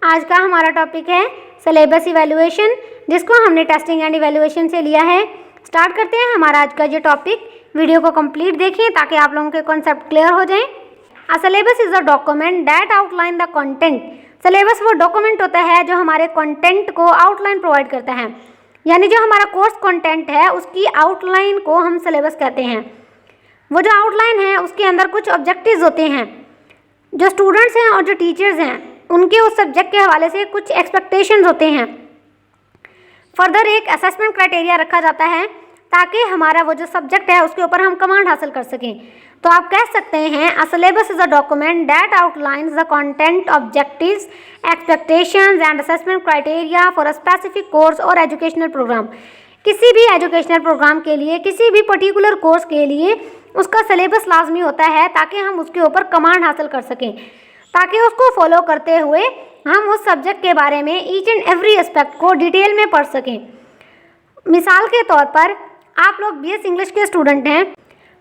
आज का हमारा टॉपिक है सिलेबस इवैल्यूएशन, जिसको हमने टेस्टिंग एंड इवैल्यूएशन से लिया है। स्टार्ट करते हैं हमारा आज का ये टॉपिक। वीडियो को कंप्लीट देखें ताकि आप लोगों के कॉन्सेप्ट क्लियर हो जाएं। A syllabus is a document that outline the content. Syllabus वो डॉक्यूमेंट होता है जो हमारे कंटेंट को आउटलाइन प्रोवाइड करता है, यानी जो हमारा कोर्स कंटेंट है उसकी आउटलाइन को हम सिलेबस कहते हैं। वो जो आउटलाइन है उसके अंदर कुछ ऑब्जेक्टिव्स होते हैं। जो स्टूडेंट्स हैं और जो टीचर्स हैं उनके उस सब्जेक्ट के हवाले से कुछ एक्सपेक्टेशंस होते हैं। फर्दर एक असेसमेंट क्राइटेरिया रखा जाता है ताकि हमारा वो जो सब्जेक्ट है उसके ऊपर हम कमांड हासिल कर सकें। तो आप कह सकते हैं a syllabus is a document that outlines the content, objectives, expectations and assessment criteria for a specific course और एजुकेशनल प्रोग्राम। किसी भी एजुकेशनल प्रोग्राम के लिए, किसी भी पर्टिकुलर कोर्स के लिए उसका सिलेबस लाजमी होता है ताकि हम उसके ऊपर कमांड हासिल कर सकें, ताकि उसको फॉलो करते हुए हम उस सब्जेक्ट के बारे में ईच एंड एवरी एस्पेक्ट को डिटेल में पढ़ सकें। मिसाल के तौर पर आप लोग बीएस इंग्लिश के स्टूडेंट हैं।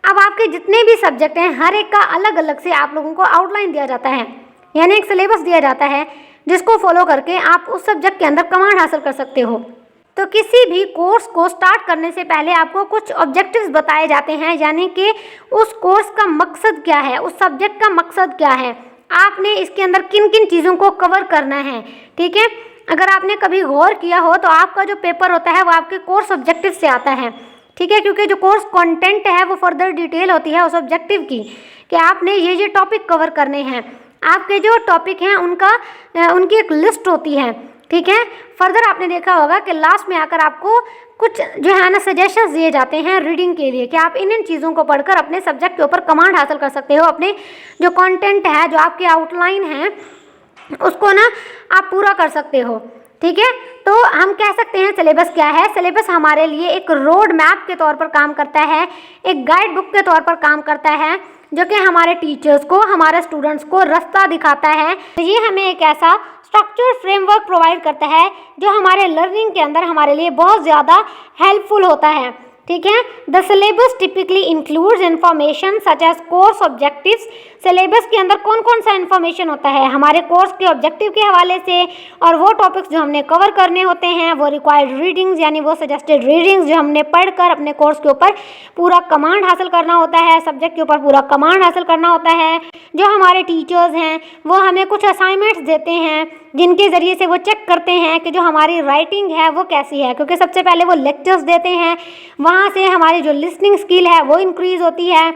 अब आपके जितने भी सब्जेक्ट हैं हर एक का अलग अलग से आप लोगों को आउटलाइन दिया जाता है, यानी एक सिलेबस दिया जाता है जिसको फॉलो करके आप उस सब्जेक्ट के अंदर कमांड हासिल कर सकते हो। तो किसी भी कोर्स को स्टार्ट करने से पहले आपको कुछ ऑब्जेक्टिव्स बताए जाते हैं, यानी कि उस कोर्स का मकसद क्या है, उस सब्जेक्ट का मकसद क्या है, आपने इसके अंदर किन किन चीज़ों को कवर करना है। ठीक है, अगर आपने कभी गौर किया हो तो आपका जो पेपर होता है वो आपके कोर्स ऑब्जेक्टिव से आता है। ठीक है, क्योंकि जो कोर्स कंटेंट है वो फर्दर डिटेल होती है उस ऑब्जेक्टिव की, कि आपने ये टॉपिक कवर करने हैं। आपके जो टॉपिक हैं उनकी एक लिस्ट होती है। ठीक है, फर्दर आपने देखा होगा कि लास्ट में आकर आपको कुछ जो है ना सजेशंस दिए जाते हैं रीडिंग के लिए, कि आप इन चीज़ों को पढ़कर अपने सब्जेक्ट के ऊपर कमांड हासिल कर सकते हो। अपने जो कंटेंट है, जो आपकी आउटलाइन है, उसको ना आप पूरा कर सकते हो। ठीक है, तो हम कह सकते हैं सिलेबस क्या है। सिलेबस हमारे लिए एक रोड मैप के तौर पर काम करता है, एक गाइड बुक के तौर पर काम करता है, जो कि हमारे टीचर्स को, हमारे स्टूडेंट्स को रास्ता दिखाता है। ये हमें एक ऐसा स्ट्रक्चर फ्रेमवर्क प्रोवाइड करता है जो हमारे लर्निंग के अंदर हमारे लिए बहुत ज़्यादा हेल्पफुल होता है। ठीक है, the syllabus typically includes information such as course objectives. Syllabus के अंदर कौन कौन सा इन्फॉर्मेशन होता है हमारे कोर्स के ऑब्जेक्टिव के हवाले से, और वो टॉपिक्स जो हमने कवर करने होते हैं, वो रिक्वायर्ड रीडिंग्स यानी वो सजेस्टेड रीडिंग्स जो हमने पढ़कर अपने कोर्स के ऊपर पूरा कमांड हासिल करना होता है, सब्जेक्ट के ऊपर पूरा कमांड हासिल करना होता है। जो हमारे टीचर्स हैं वो हमें कुछ असाइनमेंट्स देते हैं जिनके ज़रिए से वो चेक करते हैं कि जो हमारी राइटिंग है वो कैसी है, क्योंकि सबसे पहले वो लेक्चर्स देते हैं, वहाँ से हमारी जो लिसनिंग स्किल है वो इंक्रीज़ होती है।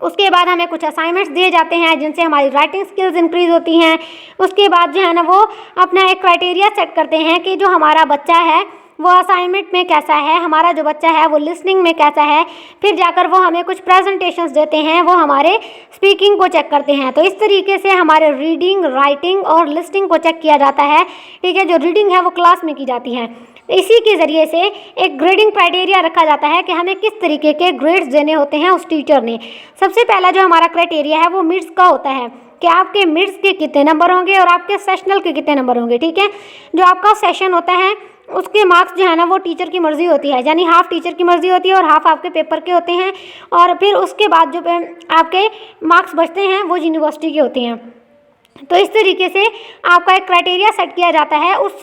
उसके बाद हमें कुछ असाइनमेंट्स दिए जाते हैं जिनसे हमारी राइटिंग स्किल्स इंक्रीज़ होती हैं। उसके बाद जो है ना वो अपना एक क्राइटेरिया सेट करते हैं कि जो हमारा बच्चा है वो असाइनमेंट में कैसा है, हमारा जो बच्चा है वो लिसनिंग में कैसा है। फिर जाकर वो हमें कुछ प्रेजेंटेशंस देते हैं, वो हमारे स्पीकिंग को चेक करते हैं। तो इस तरीके से हमारे रीडिंग, राइटिंग और लिसनिंग को चेक किया जाता है। ठीक है, जो रीडिंग है वो क्लास में की जाती है। इसी के ज़रिए से एक ग्रेडिंग क्राइटेरिया रखा जाता है कि हमें किस तरीके के ग्रेड्स देने होते हैं उस टीचर ने। सबसे पहला जो हमारा क्राइटेरिया है वो मिड्स का होता है, कि आपके मिड्स के कितने नंबर होंगे और आपके सेशनल के कितने नंबर होंगे। ठीक है, जो आपका सेशन होता है उसके मार्क्स जो है ना वो टीचर की मर्ज़ी होती है, यानी हाफ टीचर की मर्ज़ी होती है और हाफ आपके पेपर के होते हैं, और फिर उसके बाद जो आपके मार्क्स बचते हैं वो यूनिवर्सिटी के होते हैं। तो इस तरीके से आपका एक क्राइटेरिया सेट किया जाता है उस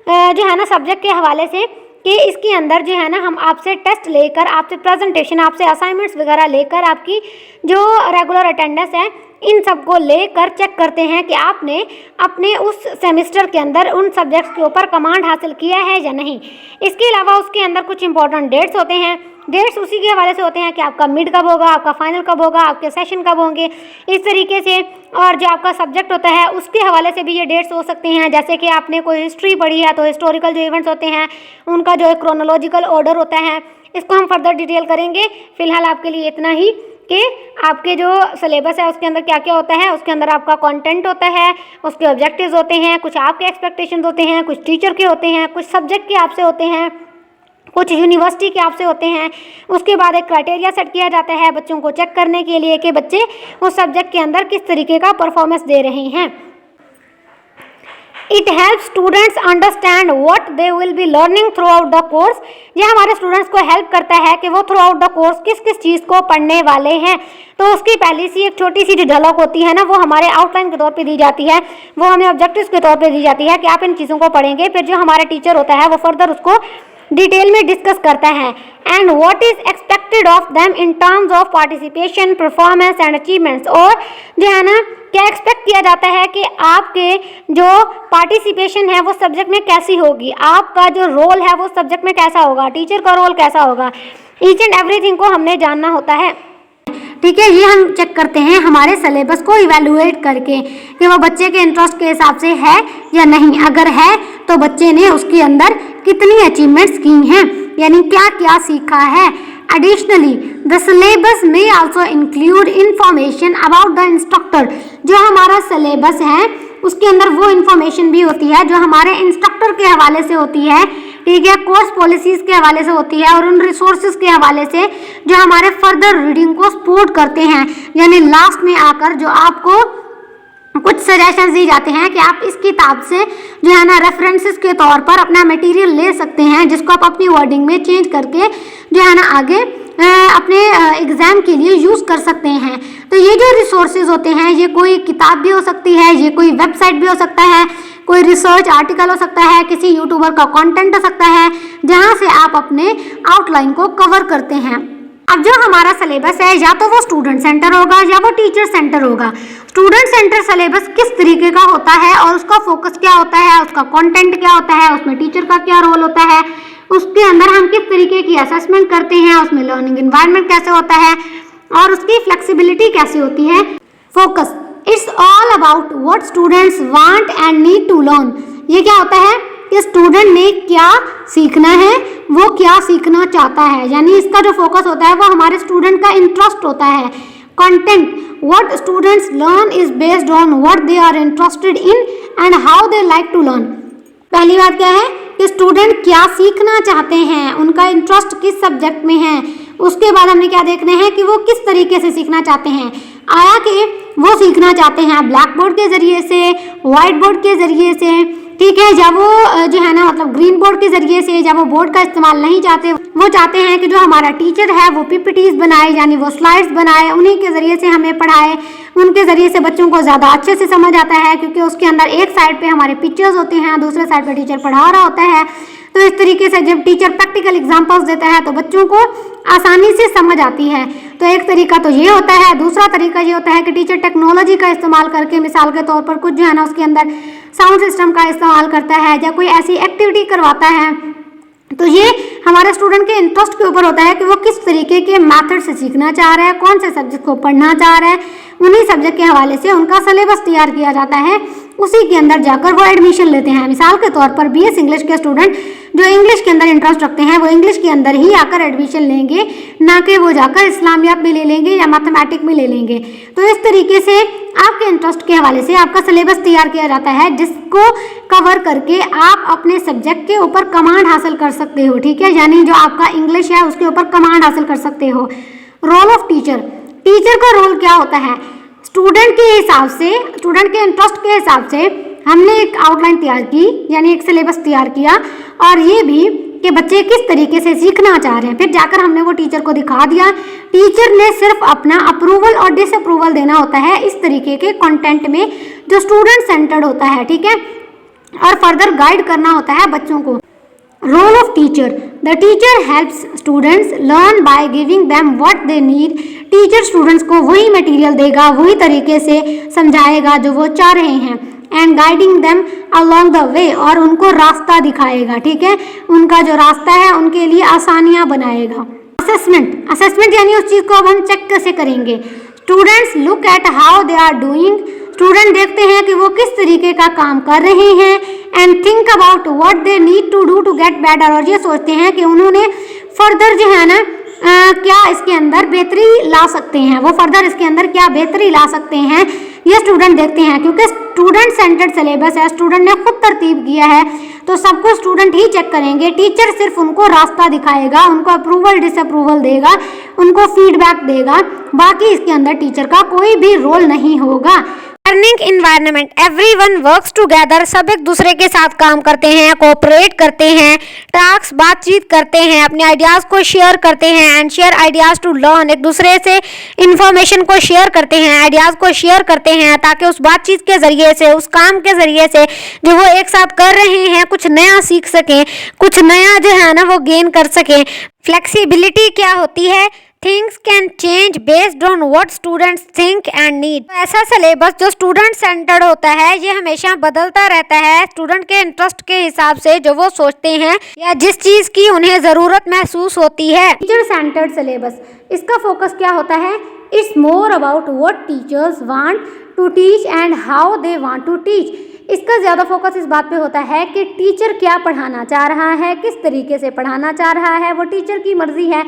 जो है ना सब्जेक्ट के हवाले से, कि इसके अंदर जो है ना हम आपसे टेस्ट लेकर, आपसे प्रेजेंटेशन, आपसे असाइनमेंट्स वगैरह लेकर, आपकी जो रेगुलर अटेंडेंस है, इन सब को लेकर चेक करते हैं कि आपने अपने उस सेमेस्टर के अंदर उन सब्जेक्ट्स के ऊपर कमांड हासिल किया है या नहीं। इसके अलावा उसके अंदर कुछ इंपॉर्टेंट डेट्स होते हैं। डेट्स उसी के हवाले से होते हैं कि आपका मिड कब होगा, आपका फाइनल कब होगा, आपके सेशन कब होंगे, इस तरीके से। और जो आपका सब्जेक्ट होता है उसके हवाले से भी ये डेट्स हो सकते हैं। जैसे कि आपने कोई हिस्ट्री पढ़ी है तो हिस्टोरिकल जो इवेंट्स होते हैं उनका जो एक क्रोनोलॉजिकल ऑर्डर होता है, इसको हम फर्दर डिटेल करेंगे। फिलहाल आपके लिए इतना ही कि आपके जो सिलेबस है उसके अंदर क्या क्या होता है। उसके अंदर आपका कंटेंट होता है, उसके ऑब्जेक्टिव्स होते हैं, कुछ आपके एक्सपेक्टेशंस होते हैं, कुछ टीचर के होते हैं, कुछ सब्जेक्ट के आपसे होते हैं, कुछ यूनिवर्सिटी के आपसे होते हैं। उसके बाद एक क्राइटेरिया सेट किया जाता है बच्चों को चेक करने के लिए कि बच्चे उस सब्जेक्ट के अंदर किस तरीके का परफॉर्मेंस दे रहे हैं। It help students understand what they will be learning through out the course. ये हमारे स्टूडेंट्स को हेल्प करता है कि वो थ्रू आउट द कोर्स किस किस चीज़ को पढ़ने वाले हैं। तो उसकी पहली सी एक छोटी सी जो झलक होती है ना, वो हमारे आउटलाइन के तौर पे दी जाती है, वो हमें ऑब्जेक्टिव्स के तौर पे दी जाती है कि आप इन चीज़ों को पढ़ेंगे। फिर जो हमारा टीचर होता है वो फर्दर उसको डिटेल में डिस्कस करता है। And what is expected of them in terms of participation, performance and achievements. और जो है ना, क्या एक्सपेक्ट किया जाता है कि आपके जो पार्टिसिपेशन है वो सब्जेक्ट में कैसी होगी, आपका जो रोल है वो सब्जेक्ट में कैसा होगा, टीचर का रोल कैसा होगा, ईच एंड एवरीथिंग को हमने जानना होता है। ठीक है, ये हम चेक करते हैं हमारे सिलेबस को इवेलुएट करके कि वो बच्चे के इंटरेस्ट के हिसाब से है या नहीं। अगर है तो बच्चे ने उसके अंदर कितनी अचीवमेंट्स की हैं, यानी क्या क्या सीखा है। Additionally, the syllabus may also include information about the instructor। जो हमारा सिलेबस है उसके अंदर वो इन्फॉर्मेशन भी होती है जो हमारे इंस्ट्रक्टर के हवाले से होती है। ठीक है, कोर्स पॉलिसीज के हवाले से होती है और उन रिसोर्सेज के हवाले से जो हमारे फर्दर रीडिंग को सपोर्ट करते हैं। यानी लास्ट में आकर जो आपको कुछ सजेशंस दी जाते हैं कि आप इस किताब से जो है ना रेफरेंसेस के तौर पर अपना मटेरियल ले सकते हैं, जिसको आप अपनी वर्डिंग में चेंज करके जो है ना आगे अपने एग्ज़ाम के लिए यूज़ कर सकते हैं। तो ये जो रिसोर्सेज होते हैं, ये कोई किताब भी हो सकती है, ये कोई वेबसाइट भी हो सकता है, कोई रिसर्च आर्टिकल हो सकता है, किसी यूट्यूबर का कंटेंट हो सकता है, जहाँ से आप अपने आउटलाइन को कवर करते हैं। अब जो हमारा सिलेबस है या तो वो स्टूडेंट सेंटर होगा या वो टीचर सेंटर होगा। स्टूडेंट सेंटर सिलेबस किस तरीके का होता है और उसका फोकस क्या होता है, उसका कंटेंट क्या होता है, उसमें टीचर का क्या रोल होता है, उसके अंदर हम किस तरीके की असेसमेंट करते हैं, उसमें लर्निंग एनवायरनमेंट कैसे होता है और उसकी फ्लेक्सिबिलिटी कैसी होती है। Focus, it's all about what students want and need to learn. ये क्या होता है कि स्टूडेंट ने क्या सीखना है, वो क्या सीखना चाहता है, यानी इसका जो फोकस होता है वो हमारे स्टूडेंट का इंटरेस्ट होता है। Content, what students learn is based on what they are interested in and how they like to learn. पहली बात क्या है कि स्टूडेंट क्या सीखना चाहते हैं, उनका इंटरेस्ट किस सब्जेक्ट में है। उसके बाद हमने क्या देखना है कि वो किस तरीके से सीखना चाहते हैं। आया कि वो सीखना चाहते हैं ब्लैक बोर्ड के ज़रिए से, वाइट बोर्ड के ज़रिए से, ठीक है, जब वो जो है ना मतलब ग्रीन बोर्ड के ज़रिए से, जब वो बोर्ड का इस्तेमाल नहीं चाहते, वो चाहते हैं कि जो हमारा टीचर है वो पीपीटीज बनाए, यानी वो स्लाइड्स बनाए, उन्हीं के ज़रिए से हमें पढ़ाए। उनके ज़रिए से बच्चों को ज़्यादा अच्छे से समझ आता है, क्योंकि उसके अंदर एक साइड पे हमारे पिक्चर्स होते हैं, दूसरे साइड पे टीचर पढ़ा रहा होता है। तो इस तरीके से जब टीचर प्रैक्टिकल एग्जांपल्स देता है तो बच्चों को आसानी से समझ आती है। तो एक तरीका तो ये होता है। दूसरा तरीका ये होता है कि टीचर टेक्नोलॉजी का इस्तेमाल करके, मिसाल के तौर पर कुछ जो है ना उसके अंदर साउंड सिस्टम का इस्तेमाल करता है या कोई ऐसी एक्टिविटी करवाता है। तो ये हमारे स्टूडेंट के इंटरेस्ट के ऊपर होता है कि वो किस तरीके के मेथड से सीखना चाह रहा है, कौन से सब्जेक्ट को पढ़ना चाह रहा है। उन्हीं सब्जेक्ट के हवाले से उनका सिलेबस तैयार किया जाता है, उसी के अंदर जाकर वो एडमिशन लेते हैं। मिसाल के तौर पर बीएस इंग्लिश के स्टूडेंट जो इंग्लिश के अंदर इंटरेस्ट रखते हैं वो इंग्लिश के अंदर ही आकर एडमिशन लेंगे, ना कि वो जाकर इस्लामियात में ले लेंगे या मैथमेटिक में ले लेंगे। तो इस तरीके से आपके इंटरेस्ट के हवाले से आपका सिलेबस तैयार किया जाता है, जिसको कवर करके आप अपने सब्जेक्ट के ऊपर कमांड हासिल कर सकते हो। ठीक है, यानी जो आपका इंग्लिश है उसके ऊपर कमांड हासिल कर सकते हो। रोल ऑफ टीचर, टीचर का रोल क्या होता है? स्टूडेंट के हिसाब से, स्टूडेंट के इंटरेस्ट के हिसाब से हमने एक आउटलाइन तैयार की, यानी एक सिलेबस तैयार किया, और ये भी कि बच्चे किस तरीके से सीखना चाह रहे हैं। फिर जाकर हमने वो टीचर को दिखा दिया। टीचर ने सिर्फ अपना अप्रूवल और डिसअप्रूवल देना होता है इस तरीके के कंटेंट में जो स्टूडेंट सेंटर्ड होता है। ठीक है, और फर्दर गाइड करना होता है बच्चों को। Role of teacher, the teacher helps students learn by giving them what they need. Teacher students को वही मटेरियल देगा, वही तरीके से समझाएगा जो वो चाह रहे हैं, and guiding them along the way, और उनको रास्ता दिखाएगा। ठीक है, उनका जो रास्ता है उनके लिए आसानियाँ बनाएगा। असेसमेंट, असेसमेंट यानी उस चीज़ को अब हम चेक कैसे करेंगे। Students look at how they are doing, student देखते हैं कि वो किस तरीके का काम कर रहे हैं, and think about what they need to do to get better, और ये सोचते हैं कि उन्होंने फर्दर जो है ना क्या इसके अंदर बेहतरी ला सकते हैं, वो फर्दर इसके अंदर क्या बेहतरी ला सकते हैं, ये स्टूडेंट देखते हैं। क्योंकि स्टूडेंट सेंटर्ड सिलेबस है, स्टूडेंट ने खुद तरतीब किया है, तो सबको स्टूडेंट ही चेक करेंगे। टीचर सिर्फ उनको रास्ता दिखाएगा, उनको अप्रूवल डिसअप्रूवल देगा, उनको फीडबैक देगा, बाकी इसके अंदर टीचर का कोई भी रोल नहीं होगा। Learning environment, everyone works together, सब एक दूसरे के साथ काम करते हैं, कोऑपरेट करते हैं, टास्क बातचीत करते हैं, अपने आइडियाज़ को शेयर करते हैं and share ideas to learn, एक दूसरे से इंफॉर्मेशन को शेयर करते हैं, आइडियाज़ को शेयर करते हैं ताकि उस बातचीत के ज़रिए से, उस काम के ज़रिए से जो वो एक साथ कर रहे हैं कुछ नया सीख सकें, कुछ नया जो है ना वो गेन कर सकें। फ्लेक्सिबिलिटी क्या होती है? Things can change based on what students think and need. ऐसा सिलेबस जो स्टूडेंट सेंटर्ड होता है ये हमेशा बदलता रहता है स्टूडेंट के इंटरेस्ट के हिसाब से, जो वो सोचते हैं या जिस चीज़ की उन्हें ज़रूरत महसूस होती है। टीचर सेंटर्ड सिलेबस, इसका फोकस क्या होता है? It's more about what teachers want to teach and how they want to teach. इसका ज़्यादा फोकस इस बात पे होता है कि टीचर क्या पढ़ाना चाह रहा है, किस तरीके से पढ़ाना चाह रहा है, वो टीचर की मर्जी है।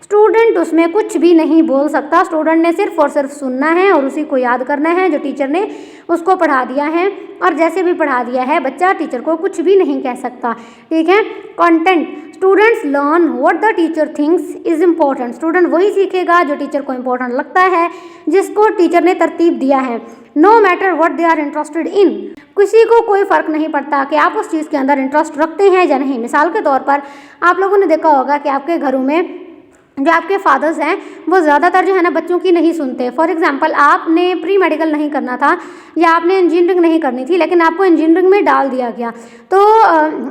स्टूडेंट उसमें कुछ भी नहीं बोल सकता, स्टूडेंट ने सिर्फ और सिर्फ सुनना है और उसी को याद करना है जो टीचर ने उसको पढ़ा दिया है, और जैसे भी पढ़ा दिया है बच्चा टीचर को कुछ भी नहीं कह सकता। ठीक है। Content, students learn what the teacher thinks is important, student वही सीखेगा जो टीचर को इम्पोर्टेंट लगता है, जिसको टीचर ने तरतीब दिया है। No matter what they are interested in, किसी को कोई फ़र्क नहीं पड़ता कि आप उस चीज़ के अंदर इंटरेस्ट रखते हैं या नहीं। मिसाल के तौर पर आप लोगों ने देखा होगा कि आपके घरों में जो आपके फादर्स हैं वो ज़्यादातर जो है ना बच्चों की नहीं सुनते। फॉर एग्जांपल आपने प्री मेडिकल नहीं करना था या आपने इंजीनियरिंग नहीं करनी थी, लेकिन आपको इंजीनियरिंग में डाल दिया गया। तो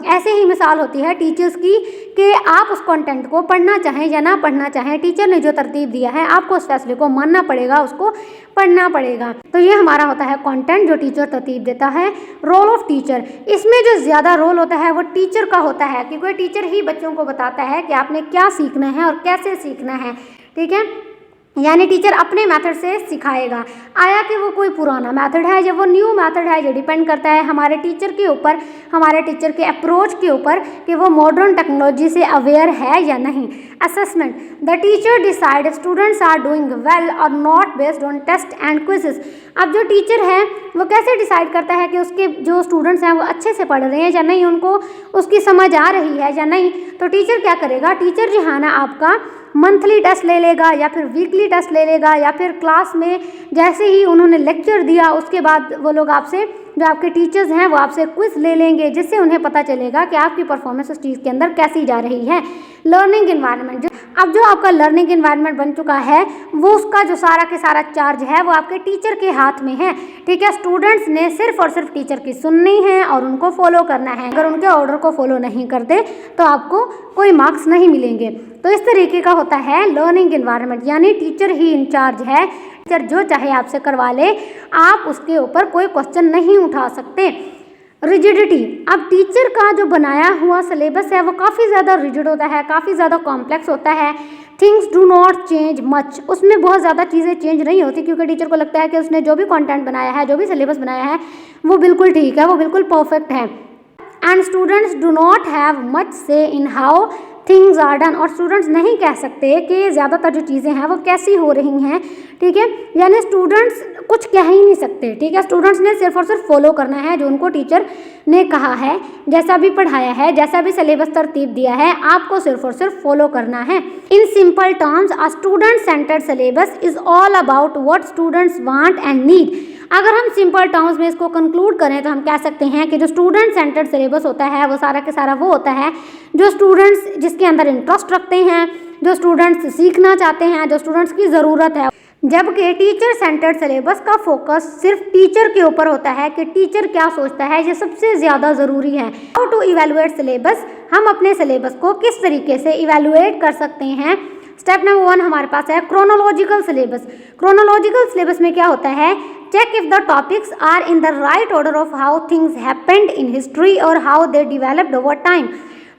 ऐसे ही मिसाल होती है टीचर्स की कि आप उस कंटेंट को पढ़ना चाहें या ना पढ़ना चाहें, टीचर ने जो तरतीब दिया है आपको उस फैसले को मानना पड़ेगा, उसको पढ़ना पड़ेगा। तो ये हमारा होता है कंटेंट जो टीचर तरतीब देता है। रोल ऑफ टीचर, इसमें जो ज़्यादा रोल होता है वो टीचर का होता है, क्योंकि टीचर ही बच्चों को बताता है कि आपने क्या सीखना है और कैसे सीखना है। ठीक है, यानी टीचर अपने मेथड से सिखाएगा। आया कि वो कोई पुराना मेथड है या वो न्यू मेथड है, ये डिपेंड करता है हमारे टीचर के ऊपर, हमारे टीचर के अप्रोच के ऊपर कि वो मॉडर्न टेक्नोलॉजी से अवेयर है या नहीं। Assessment, the teacher decide students are doing well और not based on test and quizzes. अब जो टीचर है वो कैसे डिसाइड करता है कि उसके जो स्टूडेंट्स हैं वो अच्छे से पढ़ रहे हैं या नहीं, उनको उसकी समझ आ रही है या नहीं। तो टीचर क्या करेगा? टीचर जो है ना आपका मंथली टेस्ट ले लेगा या फिर वीकली टेस्ट ले लेगा, या फिर क्लास में जैसे ही उन्होंने लेक्चर दिया उसके बाद वो लोग आपसे, जो आपके टीचर्स हैं वो आपसे क्विज ले लेंगे, जिससे उन्हें पता चलेगा कि आपकी परफॉर्मेंस उस चीज़ के अंदर कैसी जा रही है। लर्निंग इन्वायरमेंट, अब जो आपका लर्निंग इन्वायरमेंट बन चुका है वो उसका जो सारा के सारा चार्ज है वो आपके टीचर के हाथ में है। ठीक है, स्टूडेंट्स ने सिर्फ और सिर्फ टीचर की सुननी है और उनको फॉलो करना है। अगर उनके ऑर्डर को फॉलो नहीं करते तो आपको कोई मार्क्स नहीं मिलेंगे। तो इस तरीके का होता है लर्निंग इन्वायरमेंट, यानी टीचर ही इंचार्ज है, टीचर जो चाहे आपसे करवा ले, आप उसके ऊपर कोई क्वेश्चन नहीं उठा सकते। रिजिडिटी, अब टीचर का जो बनाया हुआ सिलेबस है वो काफ़ी ज़्यादा रिजिड होता है, काफ़ी ज़्यादा कॉम्प्लेक्स होता है। Things do not change much, उसमें बहुत ज़्यादा चीज़ें चेंज नहीं होती, क्योंकि टीचर को लगता है कि उसने जो भी कंटेंट बनाया है, जो भी सिलेबस बनाया है वो बिल्कुल ठीक है, वो बिल्कुल परफेक्ट है। And students do not have much say in how things are done, और स्टूडेंट्स नहीं कह सकते कि ज़्यादातर जो चीज़ें हैं वो कैसी हो रही हैं। ठीक है, यानी स्टूडेंट्स कुछ कह ही नहीं सकते। ठीक है, स्टूडेंट्स ने सिर्फ और सिर्फ फॉलो करना है जो उनको टीचर ने कहा है, जैसा भी पढ़ाया है, जैसा भी सिलेबस तरतीब दिया है, आपको सिर्फ और सिर्फ फॉलो करना है। In simple terms, a student centred syllabus is all about what students want and need. अगर हम सिंपल टर्म्स में इसको कंक्लूड करें तो हम कह सकते हैं कि जो स्टूडेंट सेंटर्ड सिलेबस होता है वो सारा के सारा वो होता है जो स्टूडेंट्स जिसके अंदर इंटरेस्ट रखते हैं, जो स्टूडेंट्स सीखना चाहते हैं, जो स्टूडेंट्स की ज़रूरत है। जबकि टीचर सेंटर्ड सिलेबस का फोकस सिर्फ टीचर के ऊपर होता है कि टीचर क्या सोचता है, ये सबसे ज़्यादा ज़रूरी है। हाउ टू इवेलुएट सिलेबस, हम अपने सिलेबस को किस तरीके से इवेलुएट कर सकते हैं। स्टेप नंबर 1 हमारे पास है क्रोनोलॉजिकल सिलेबस। क्रोनोलॉजिकल सिलेबस में क्या होता है? Check if the topics are in the right order of how things happened in history और how they developed over time.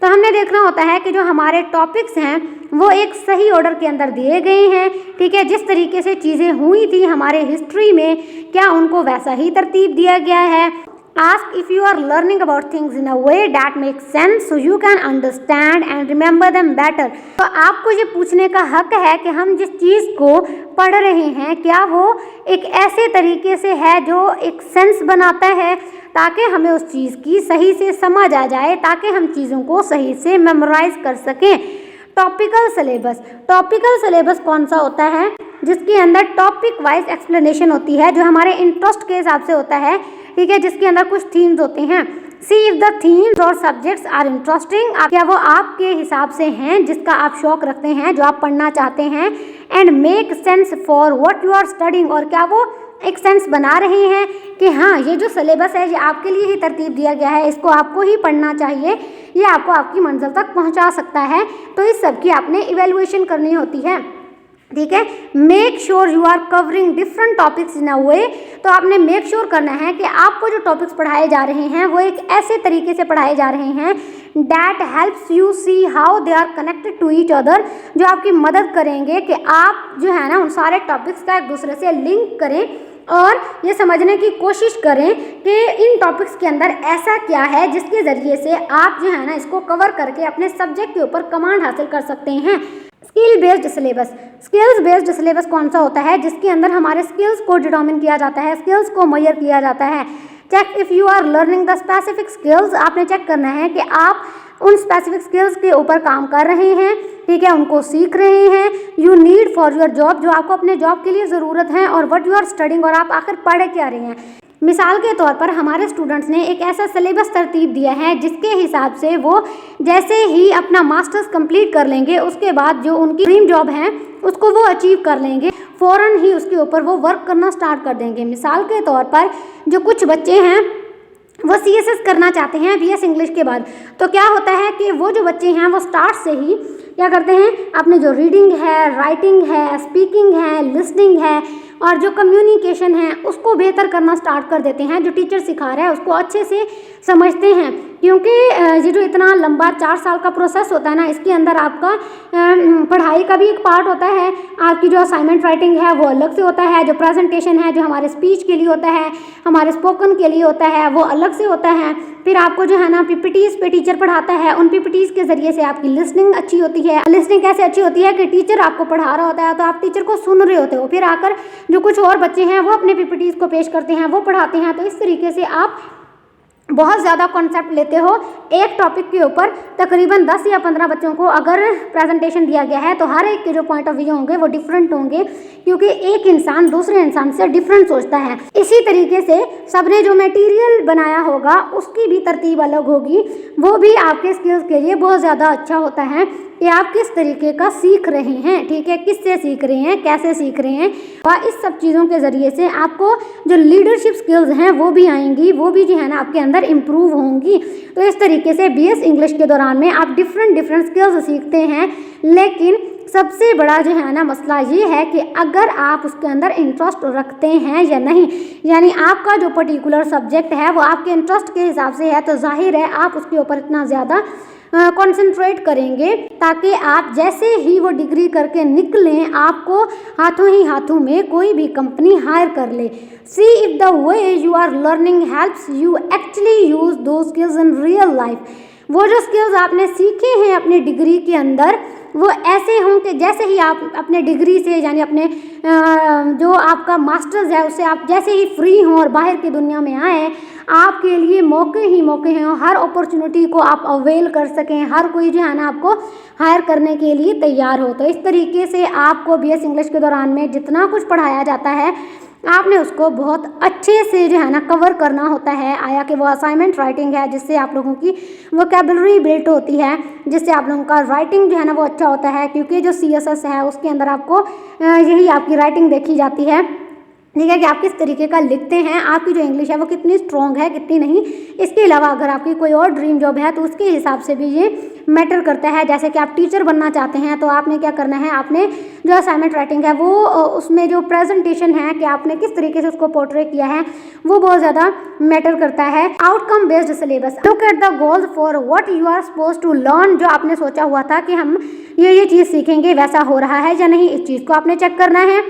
तो हमने देखना होता है कि जो हमारे टॉपिक्स हैं वो एक सही ऑर्डर के अंदर दिए गए हैं। ठीक है, जिस तरीके से चीज़ें हुई थी हमारे हिस्ट्री में, क्या उनको वैसा ही तरतीब दिया गया है। Ask if you are learning about things in a way that makes sense so you can understand and remember them better। तो आपको ये पूछने का हक है कि हम जिस चीज़ को पढ़ रहे हैं क्या वो एक ऐसे तरीके से है जो एक सेंस बनाता है, ताकि हमें उस चीज़ की सही से समझ आ जाए, ताकि हम चीज़ों को सही से मेमोराइज कर सकें। टॉपिकल सिलेबस, टॉपिकल सिलेबस कौन सा होता है? जिसके अंदर टॉपिक वाइज एक्सप्लेनेशन होती है, जो हमारे इंटरेस्ट के हिसाब से होता है, ठीक है, जिसके अंदर कुछ थीम्स होते हैं। सी इफ द थीम्स और सब्जेक्ट्स आर इंटरेस्टिंग, क्या वो आपके हिसाब से हैं जिसका आप शौक रखते हैं, जो आप पढ़ना चाहते हैं, and make sense for what you are studying, और क्या वो एक सेंस बना रहे हैं कि हाँ ये जो सिलेबस है ये आपके लिए ही तरतीब दिया गया है, इसको आपको ही पढ़ना चाहिए, ये आपको आपकी मंजिल तक पहुंचा सकता है। तो इस सब की आपने इवेल्युएशन करनी होती है, ठीक है। Make sure you are covering different topics in a way, तो आपने मेक श्योर करना है कि आपको जो टॉपिक्स पढ़ाए जा रहे हैं वो एक ऐसे तरीके से पढ़ाए जा रहे हैं that helps you see how they are connected to each other, जो आपकी मदद करेंगे कि आप जो है ना उन सारे टॉपिक्स का एक दूसरे से लिंक करें और ये समझने की कोशिश करें कि इन टॉपिक्स के अंदर ऐसा क्या है जिसके ज़रिए से आप जो है ना इसको कवर करके अपने सब्जेक्ट के ऊपर कमांड हासिल कर सकते हैं। Skill based syllabus, skills based syllabus कौन सा होता है, जिसके अंदर हमारे स्किल्स को डिटरमिन किया जाता है, स्किल्स को मेजर किया जाता है। Check if you are learning the specific skills, आपने चेक करना है कि आप उन स्पेसिफिक स्किल्स के ऊपर काम कर रहे हैं, ठीक है, उनको सीख रहे हैं। You need for your job, जो आपको अपने जॉब के लिए ज़रूरत है, और व्हाट यू आर स्टडिंग, और आप आखिर पढ़ क्या रहे हैं। मिसाल के तौर पर हमारे स्टूडेंट्स ने एक ऐसा सिलेबस तरतीब दिया है जिसके हिसाब से वो जैसे ही अपना मास्टर्स कंप्लीट कर लेंगे उसके बाद जो उनकी ड्रीम जॉब है उसको वो अचीव कर लेंगे, फ़ौरन ही उसके ऊपर वो वर्क करना स्टार्ट कर देंगे। मिसाल के तौर पर जो कुछ बच्चे हैं वो CSS करना चाहते हैं BS इंग्लिश के बाद, तो क्या होता है कि वो जो बच्चे हैं वो स्टार्ट से ही क्या करते हैं, अपने जो रीडिंग है, राइटिंग है, स्पीकिंग है, लिसनिंग है और जो कम्युनिकेशन है उसको बेहतर करना स्टार्ट कर देते हैं। जो टीचर सिखा रहा है उसको अच्छे से समझते हैं, क्योंकि ये जो इतना लंबा 4 साल का प्रोसेस होता है ना, इसके अंदर आपका पढ़ाई का भी एक पार्ट होता है, आपकी जो असाइनमेंट राइटिंग है वो अलग से होता है, जो प्रेजेंटेशन है जो हमारे स्पीच के लिए होता है, हमारे स्पोकन के लिए होता है, वो अलग से होता है। फिर आपको जो है ना PPTs पे टीचर पढ़ाता है, उन PPTs के ज़रिए से आपकी लिसनिंग अच्छी होती है। लिसनिंग कैसे अच्छी होती है कि टीचर आपको पढ़ा रहा होता है तो आप टीचर को सुन रहे होते हो, फिर आकर जो कुछ और बच्चे हैं वो अपने PPTs को पेश करते हैं, वो पढ़ाते हैं, तो इस तरीके से आप बहुत ज़्यादा कॉन्सेप्ट लेते हो। एक टॉपिक के ऊपर तकरीबन 10 या 15 बच्चों को अगर प्रेजेंटेशन दिया गया है तो हर एक के जो पॉइंट ऑफ व्यू होंगे वो डिफरेंट होंगे, क्योंकि एक इंसान दूसरे इंसान से डिफरेंट सोचता है। इसी तरीके से सबने जो मटेरियल बनाया होगा उसकी भी तरतीब अलग होगी, वो भी आपके स्किल्स के लिए बहुत ज़्यादा अच्छा होता है कि आप किस तरीके का सीख रहे हैं, ठीक है, किससे सीख रहे हैं, कैसे सीख रहे हैं। और इस सब चीज़ों के ज़रिए से आपको जो लीडरशिप स्किल्स हैं वो भी आएंगी, वो भी जो है ना आपके अंदर इम्प्रूव होंगी। तो इस तरीके से BS इंग्लिश के दौरान में आप डिफरेंट स्किल्स सीखते हैं, लेकिन सबसे बड़ा जो है ना मसला ये है कि अगर आप उसके अंदर इंटरेस्ट रखते हैं या नहीं, यानी आपका जो पर्टिकुलर सब्जेक्ट है वो आपके इंटरेस्ट के हिसाब से है, तो जाहिर है आप उसके ऊपर इतना ज़्यादा कंसंट्रेट करेंगे ताकि आप जैसे ही वो डिग्री करके निकलें आपको हाथों ही हाथों में कोई भी कंपनी हायर कर ले। See if the way you are learning helps you actually use those skills in real life. वो जो स्किल्स आपने सीखे हैं अपनी डिग्री के अंदर वो ऐसे हों कि जैसे ही आप अपने डिग्री से यानी अपने जो आपका मास्टर्स है उससे आप जैसे ही फ्री हों और बाहर की दुनिया में आए, आपके लिए मौके ही मौके हैं, हर अपॉर्चुनिटी को आप अवेल कर सकें, हर कोई जो है ना आपको हायर करने के लिए तैयार हो। तो इस तरीके से आपको BS इंग्लिश के दौरान में जितना कुछ पढ़ाया जाता है आपने उसको बहुत अच्छे से जो है ना कवर करना होता है। आया कि वो असाइनमेंट राइटिंग है जिससे आप लोगों की वोकैबुलरी बिल्ट होती है, जिससे आप लोगों का राइटिंग जो है ना वो अच्छा होता है, क्योंकि जो CSS है उसके अंदर आपको यही आपकी राइटिंग देखी जाती है, ठीक है, कि आप किस तरीके का लिखते हैं, आपकी जो इंग्लिश है वो कितनी स्ट्रॉन्ग है कितनी नहीं। इसके अलावा अगर आपकी कोई और ड्रीम जॉब है तो उसके हिसाब से भी ये मैटर करता है। जैसे कि आप टीचर बनना चाहते हैं तो आपने क्या करना है, आपने जो असाइनमेंट राइटिंग है वो उसमें जो प्रेजेंटेशन है कि आपने किस तरीके से उसको पोर्ट्रे किया है वो बहुत ज़्यादा मैटर करता है। Outcome based syllabus, look at the goals for what you are suppose to learn. जो आपने सोचा हुआ था कि हम ये चीज़ सीखेंगे वैसा हो रहा है या नहीं, इस चीज़ को आपने चेक करना है।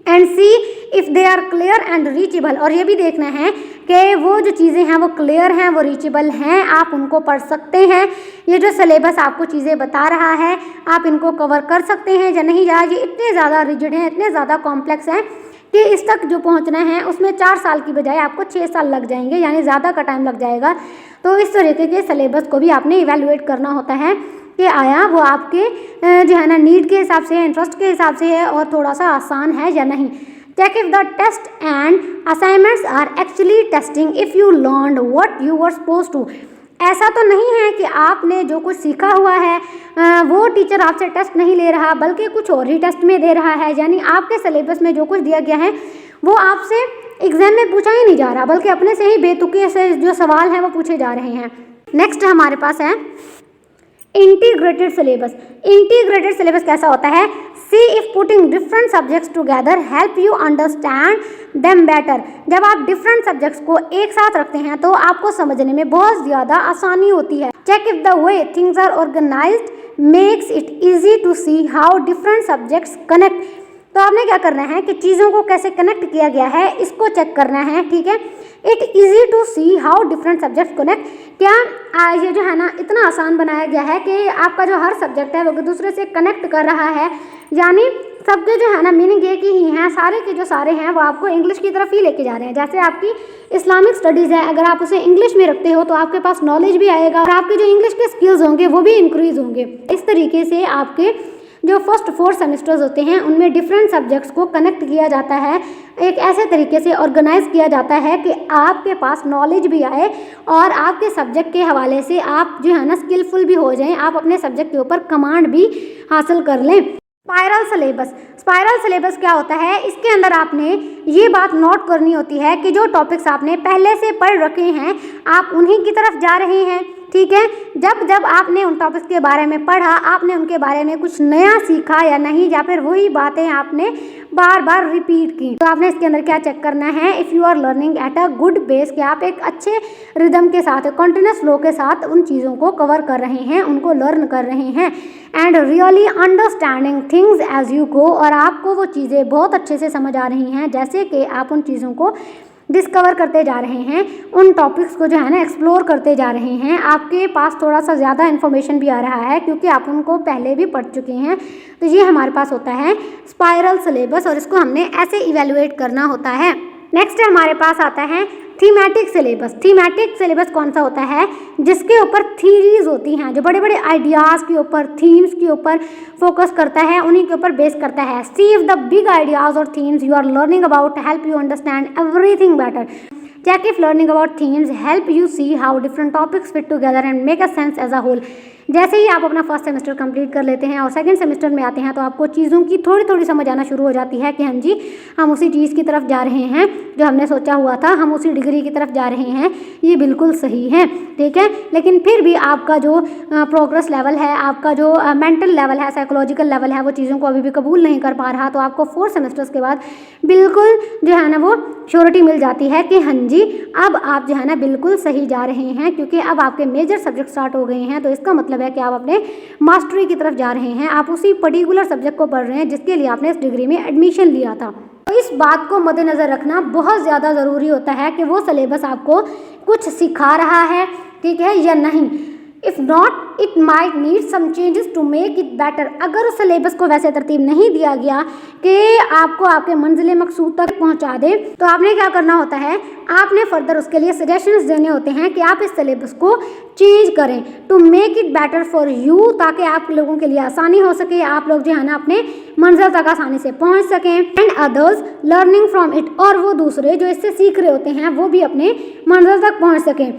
And see if they are clear and reachable, और ये भी देखना है कि वो जो चीज़ें हैं वो क्लियर हैं, वो रीचेबल हैं, आप उनको पढ़ सकते हैं। ये जो सिलेबस आपको चीज़ें बता रहा है आप इनको कवर कर सकते हैं या नहीं, या ये इतने ज़्यादा रिजिड हैं, इतने ज़्यादा कॉम्प्लेक्स हैं कि इस तक जो पहुंचना है उसमें 4 साल की बजाय आपको 6 साल लग जाएंगे, यानी ज़्यादा का टाइम लग जाएगा। तो इस तरीके के सिलेबस को भी आपने इवैल्यूएट करना होता है के आया वो आपके जो है ना नीड के हिसाब से है, इंटरेस्ट के हिसाब से है और थोड़ा सा आसान है या नहीं। Check if the test and assignments are actually testing if you learned what you were suppose to. ऐसा तो नहीं है कि आपने जो कुछ सीखा हुआ है वो टीचर आपसे टेस्ट नहीं ले रहा बल्कि कुछ और ही टेस्ट में दे रहा है, यानी आपके सिलेबस में जो कुछ दिया गया है वो आपसे एग्जाम में पूछा ही नहीं जा रहा बल्कि अपने से ही बेतुके से जो सवाल है वो पूछे जा रहे हैं। नेक्स्ट हमारे पास है इंटीग्रेटेड सिलेबस। इंटीग्रेटेड सिलेबस कैसा होता है? See if putting different subjects together help you understand them better. जब आप डिफरेंट सब्जेक्ट्स को एक साथ रखते हैं तो आपको समझने में बहुत ज़्यादा आसानी होती है। Check if the way things are organised makes it easy to see how different subjects connect. तो आपने क्या करना है कि चीज़ों को कैसे कनेक्ट किया गया है इसको चेक करना है, ठीक है। It easy to see how different subjects connect. क्या ये जो है ना इतना आसान बनाया गया है कि आपका जो हर सब्जेक्ट है वो दूसरे से कनेक्ट कर रहा है, यानी सबके जो है ना मीनिंग एक ही हैं, सारे के जो सारे हैं वो आपको इंग्लिश की तरफ ही लेके जा रहे हैं। जैसे आपकी इस्लामिक स्टडीज़ है, अगर आप उसे इंग्लिश में रखते हो तो आपके पास नॉलेज भी आएगा और आपके जो इंग्लिश के स्किल्स होंगे वो भी इंक्रीज होंगे। इस तरीके से आपके जो फर्स्ट 4 सेमेस्टर्स होते हैं उनमें डिफरेंट सब्जेक्ट्स को कनेक्ट किया जाता है, एक ऐसे तरीके से ऑर्गेनाइज किया जाता है कि आपके पास नॉलेज भी आए और आपके सब्जेक्ट के हवाले से आप जो है ना स्किलफुल भी हो जाएं, आप अपने सब्जेक्ट के ऊपर कमांड भी हासिल कर लें। Spiral syllabus. स्पाइरल सिलेबस क्या होता है? इसके अंदर आपने ये बात नोट करनी होती है कि जो टॉपिक्स आपने पहले से पढ़ रखे हैं आप उन्हीं की तरफ जा रहे हैं, ठीक है। जब जब आपने उन टॉपिक्स के बारे में पढ़ा आपने उनके बारे में कुछ नया सीखा या नहीं, या फिर वही बातें आपने बार बार रिपीट की। तो आपने इसके अंदर क्या चेक करना है? If you are learning at a good base, कि आप एक अच्छे रिदम के साथ कंटिन्यूस फ्लो के साथ उन चीज़ों को कवर कर रहे हैं, उनको लर्न कर रहे हैं। And really understanding things as you go, और आपको वो चीज़ें बहुत अच्छे से समझ आ रही हैं जैसे कि आप उन चीज़ों को डिस्कवर करते जा रहे हैं, उन टॉपिक्स को जो है ना एक्सप्लोर करते जा रहे हैं। आपके पास थोड़ा सा ज़्यादा इन्फॉर्मेशन भी आ रहा है क्योंकि आप उनको पहले भी पढ़ चुके हैं। तो ये हमारे पास होता है स्पाइरल सिलेबस और इसको हमने ऐसे इवेलुएट करना होता है। नेक्स्ट हमारे पास आता है थीमेटिक सिलेबस। थीमेटिक सिलेबस कौन सा होता है? जिसके ऊपर थीरीज होती हैं, जो बड़े बड़े आइडियाज़ के ऊपर, थीम्स के ऊपर फोकस करता है, उन्हीं के ऊपर बेस करता है। See if the big ideas और themes you are learning about help you understand everything better. Check if learning about themes help you see how different topics fit together and make a sense as a whole. जैसे ही आप अपना first semester complete कर लेते हैं और second semester में आते हैं तो आपको चीज़ों की थोड़ी थोड़ी समझ आना शुरू हो जाती है कि हाँ जी हम उसी चीज़ की तरफ जा रहे हैं जो हमने सोचा हुआ था, हम उसी डिग्री की तरफ जा रहे हैं, ये बिल्कुल सही है, ठीक है। लेकिन फिर भी आपका जो प्रोग्रेस लेवल है, आपका जो मेंटल लेवल है, साइकोलॉजिकल लेवल है, वो चीज़ों को अभी भी कबूल नहीं कर पा रहा, तो आपको 4 सेमेस्टर्स के बाद बिल्कुल जो है ना वो श्योरिटी मिल जाती है कि हाँ जी अब आप जो है ना बिल्कुल सही जा रहे हैं, क्योंकि अब आपके मेजर सब्जेक्ट स्टार्ट हो गए हैं। तो इसका मतलब है कि आप अपने मास्टरी की तरफ जा रहे हैं, आप उसी पर्टिकुलर सब्जेक्ट को पढ़ रहे हैं जिसके लिए आपने इस डिग्री में एडमिशन लिया था। तो इस बात को मद्देनज़र रखना बहुत ज़्यादा ज़रूरी होता है कि वो सिलेबस आपको कुछ सिखा रहा है, ठीक है, या नहीं। If not it might need some changes to make it better. अगर उस सिलेबस को वैसे तरतीब नहीं दिया गया कि आपको आपके मंजिल मकसूद तक पहुंचा दे, तो आपने क्या करना होता है, आपने फर्दर उसके लिए सजेशंस देने होते हैं कि आप इस सिलेबस को चेंज करें to make it better for you, ताकि आप लोगों के लिए आसानी हो सके, आप लोग जो है ना अपने मंजिल तक आसानी से पहुंच सकें। And others learning from it, और वो दूसरे जो इससे सीख रहे होते हैं वो भी अपने मंजिल तक पहुंच सकें।